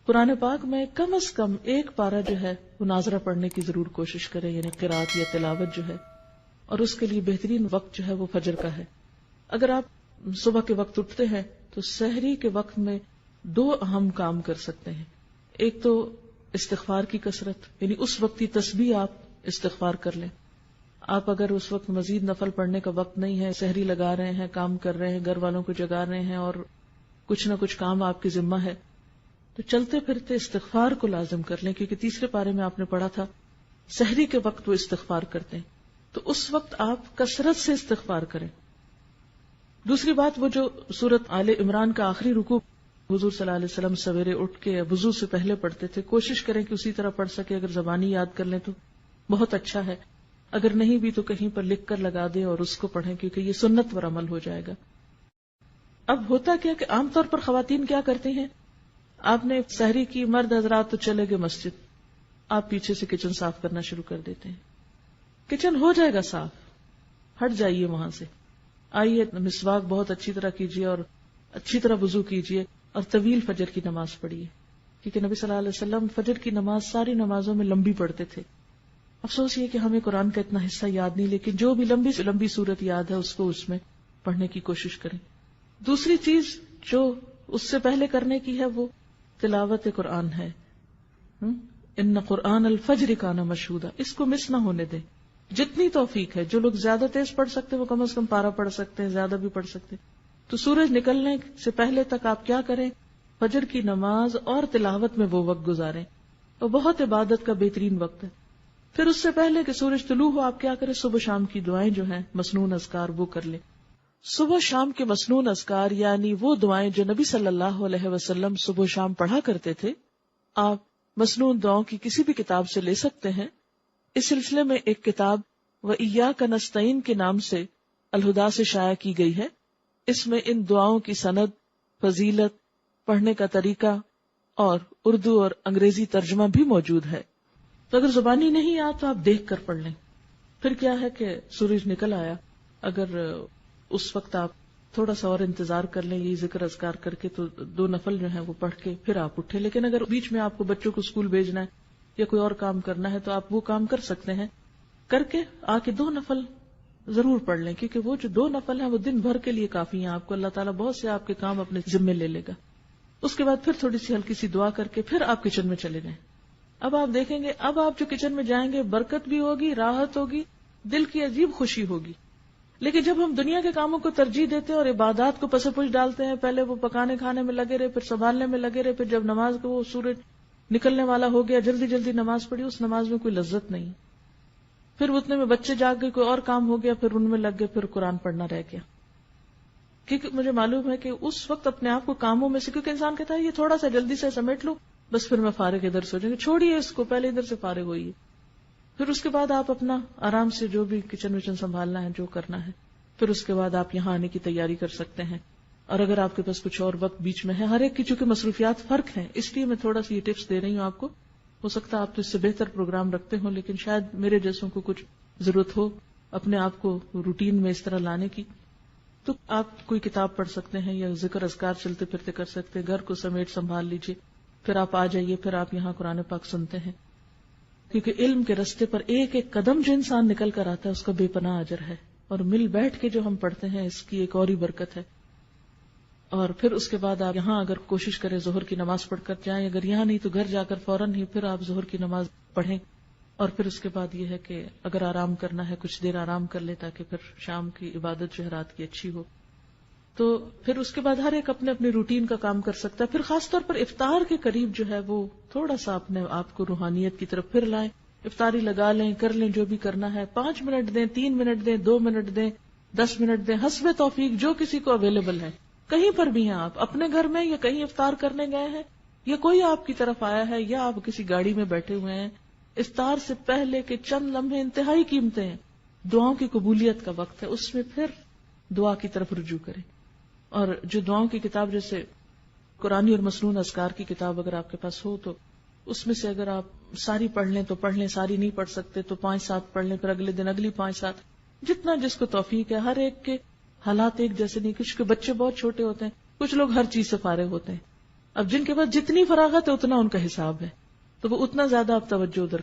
قرآن پاک میں کم از کم ایک پارہ جو ہے وہ ناظرہ پڑھنے کی ضرور کوشش کریں، یعنی قرات یا تلاوت جو ہے، اور اس کے لیے بہترین وقت جو ہے وہ فجر کا ہے۔ اگر آپ صبح کے وقت اٹھتے ہیں تو سحری کے وقت میں 2 اہم کام کر سکتے ہیں۔ ایک تو استغفار کی کثرت، یعنی اس وقت کی تسبیح آپ استغفار کر لیں۔ آپ اگر اس وقت مزید نفل پڑھنے کا وقت نہیں ہے، سحری لگا رہے ہیں، کام کر رہے ہیں، گھر والوں کو جگا رہے ہیں اور کچھ نہ کچھ کام آپ کے ذمہ ہے، تو چلتے پھرتے استغفار کو لازم کر لیں، کیونکہ تیسرے پارے میں آپ نے پڑھا تھا سحری کے وقت وہ استغفار کرتے ہیں، تو اس وقت آپ کثرت سے استغفار کریں۔ دوسری بات، وہ جو سورۃ آل عمران کا آخری رکوع حضور صلی اللہ علیہ وسلم سویرے اٹھ کے وضو سے پہلے پڑھتے تھے، کوشش کریں کہ اسی طرح پڑھ سکے۔ اگر زبانی یاد کر لیں تو بہت اچھا ہے، اگر نہیں بھی تو کہیں پر لکھ کر لگا دیں اور اس کو پڑھیں، کیونکہ یہ سنت پر عمل ہو جائے گا۔ اب ہوتا کیا کہ عام طور پر خواتین کیا کرتی ہیں، آپ نے سحری کی، مرد حضرات تو چلے گئے مسجد، آپ پیچھے سے کچن صاف کرنا شروع کر دیتے ہیں۔ کچن ہو جائے گا صاف، ہٹ جائیے وہاں سے، آئیے مسواک بہت اچھی طرح کیجیے اور اچھی طرح وضو کیجیے اور طویل فجر کی نماز پڑھیے، کیونکہ نبی صلی اللہ علیہ وسلم فجر کی نماز ساری نمازوں میں لمبی پڑھتے تھے۔ افسوس یہ کہ ہمیں قرآن کا اتنا حصہ یاد نہیں، لیکن جو بھی لمبی سے لمبی صورت یاد ہے اس کو اس میں پڑھنے کی کوشش کریں۔ دوسری چیز جو اس سے پہلے کرنے کی ہے وہ تلاوت قرآن ہے۔ ان قرآن الفجر کان مشہودا، اس کو مس نہ ہونے دیں، جتنی توفیق ہے۔ جو لوگ زیادہ تیز پڑھ سکتے ہیں وہ کم از کم پارہ پڑھ سکتے ہیں، زیادہ بھی پڑھ سکتے ہیں۔ تو سورج نکلنے سے پہلے تک آپ کیا کریں، فجر کی نماز اور تلاوت میں وہ وقت گزاریں، وہ بہت عبادت کا بہترین وقت ہے۔ پھر اس سے پہلے کہ سورج طلوع ہو آپ کیا کریں، صبح شام کی دعائیں جو ہیں مسنون اذکار وہ کر لیں۔ صبح شام کے مسنون اذکار یعنی وہ دعائیں جو نبی صلی اللہ علیہ وسلم صبح شام پڑھا کرتے تھے، آپ مسنون دعاؤں کی کسی بھی کتاب سے لے سکتے ہیں۔ اس سلسلے میں ایک کتاب وَإِيَّاكَ نَسْتَعِينُ کے نام سے الہدا سے شائع کی گئی ہے۔ اس میں ان دعاؤں کی سند، فضیلت، پڑھنے کا طریقہ اور اردو اور انگریزی ترجمہ بھی موجود ہے۔ تو اگر زبانی نہیں آ تو آپ دیکھ کر پڑھ لیں۔ پھر کیا ہے کہ سورج نکل آیا، اگر اس وقت آپ تھوڑا سا اور انتظار کر لیں یہ ذکر اذکار کر کے، تو 2 نفل جو ہیں وہ پڑھ کے پھر آپ اٹھے۔ لیکن اگر بیچ میں آپ کو بچوں کو اسکول بھیجنا ہے یا کوئی اور کام کرنا ہے تو آپ وہ کام کر سکتے ہیں، کر کے آ کے 2 نفل ضرور پڑھ لیں، کیونکہ وہ جو 2 نفل ہیں وہ دن بھر کے لیے کافی ہیں، آپ کو اللہ تعالیٰ بہت سے آپ کے کام اپنے ذمے لے لے گا۔ اس کے بعد پھر تھوڑی سی ہلکی سی دعا کر کے پھر آپ کچن میں چلے جائیں۔ اب آپ دیکھیں گے، اب آپ جو کچن میں جائیں گے برکت بھی ہوگی، راحت ہوگی، دل کی عجیب خوشی ہوگی۔ لیکن جب ہم دنیا کے کاموں کو ترجیح دیتے ہیں اور عبادات کو پس پش ڈالتے ہیں، پہلے وہ پکانے کھانے میں لگے رہے، پھر سنبھالنے میں لگے رہے، پھر جب نماز کو وہ سورج نکلنے والا ہو گیا جلدی جلدی نماز پڑھی، اس نماز میں کوئی لذت نہیں۔ پھر اتنے میں بچے جاگ گئے، کوئی اور کام ہو گیا، پھر ان میں لگ گئے، پھر قرآن پڑھنا رہ گیا۔ کیونکہ مجھے معلوم ہے کہ اس وقت اپنے آپ کو کاموں میں سے، کیونکہ انسان کہتا ہے یہ تھوڑا سا جلدی سے سمیٹ لو بس پھر میں فارغ ادھر سے ہو جائیں گے، چھوڑیے اس کو، پہلے ادھر سے فارغ ہوئیے۔ پھر اس کے بعد آپ اپنا آرام سے جو بھی کچن وچن سنبھالنا ہے، جو کرنا ہے، پھر اس کے بعد آپ یہاں آنے کی تیاری کر سکتے ہیں۔ اور اگر آپ کے پاس کچھ اور وقت بیچ میں ہے، ہر ایک کی چونکہ مصروفیات فرق ہیں، اس لیے میں تھوڑا سی یہ ٹپس دے رہی ہوں آپ کو۔ ہو سکتا ہے آپ تو اس سے بہتر پروگرام رکھتے ہوں، لیکن شاید میرے جیسوں کو کچھ ضرورت ہو اپنے آپ کو روٹین میں اس طرح لانے کی، تو آپ کوئی کتاب پڑھ سکتے ہیں یا ذکر اذکار چلتے پھرتے کر سکتے ہیں، گھر کو سمیٹ سنبھال لیجئے، پھر آپ آ جائیے، پھر آپ یہاں قرآن پاک سنتے ہیں۔ کیونکہ علم کے رستے پر ایک ایک قدم جو انسان نکل کر آتا ہے اس کا بے پناہ اجر ہے، اور مل بیٹھ کے جو ہم پڑھتے ہیں اس کی ایک اور ہی برکت ہے۔ اور پھر اس کے بعد آپ یہاں اگر کوشش کریں ظہر کی نماز پڑھ کر جائیں، اگر یہاں نہیں تو گھر جا کر فوراً ہی پھر آپ ظہر کی نماز پڑھیں، اور پھر اس کے بعد یہ ہے کہ اگر آرام کرنا ہے کچھ دیر آرام کر لے تاکہ پھر شام کی عبادت جو ہے رات کی اچھی ہو۔ تو پھر اس کے بعد ہر ایک اپنے اپنے روٹین کا کام کر سکتا ہے۔ پھر خاص طور پر افطار کے قریب جو ہے وہ تھوڑا سا اپنے آپ کو روحانیت کی طرف پھر لائیں، افطاری لگا لیں، کر لیں جو بھی کرنا ہے، 5 منٹ دیں، 3 منٹ دیں، 2 منٹ دیں، 10 منٹ دیں، حسب توفیق جو کسی کو اویلیبل ہے۔ کہیں پر بھی ہیں آپ، اپنے گھر میں یا کہیں افطار کرنے گئے ہیں یا کوئی آپ کی طرف آیا ہے یا آپ کسی گاڑی میں بیٹھے ہوئے ہیں، افطار سے پہلے کے چند لمحے انتہائی قیمتی ہیں، دعاؤں کی قبولیت کا وقت ہے، اس میں پھر دعا کی طرف رجوع کریں۔ اور جو دعاؤں کی کتاب جیسے قرآنی اور مسنون اذکار کی کتاب اگر آپ کے پاس ہو تو اس میں سے اگر آپ ساری پڑھ لیں تو پڑھ لیں، ساری نہیں پڑھ سکتے تو 5-7 پڑھ لیں، پھر اگلے دن اگلی 5-7، جتنا جس کو توفیق ہے۔ ہر ایک کے حالات ایک جیسے نہیں، کچھ کے بچے بہت چھوٹے ہوتے ہیں، کچھ لوگ ہر چیز سے فارغ ہوتے ہیں، اب جن کے پاس جتنی فراغت ہے اتنا ان کا حساب ہے، تو وہ اتنا زیادہ اب توجہ ادھر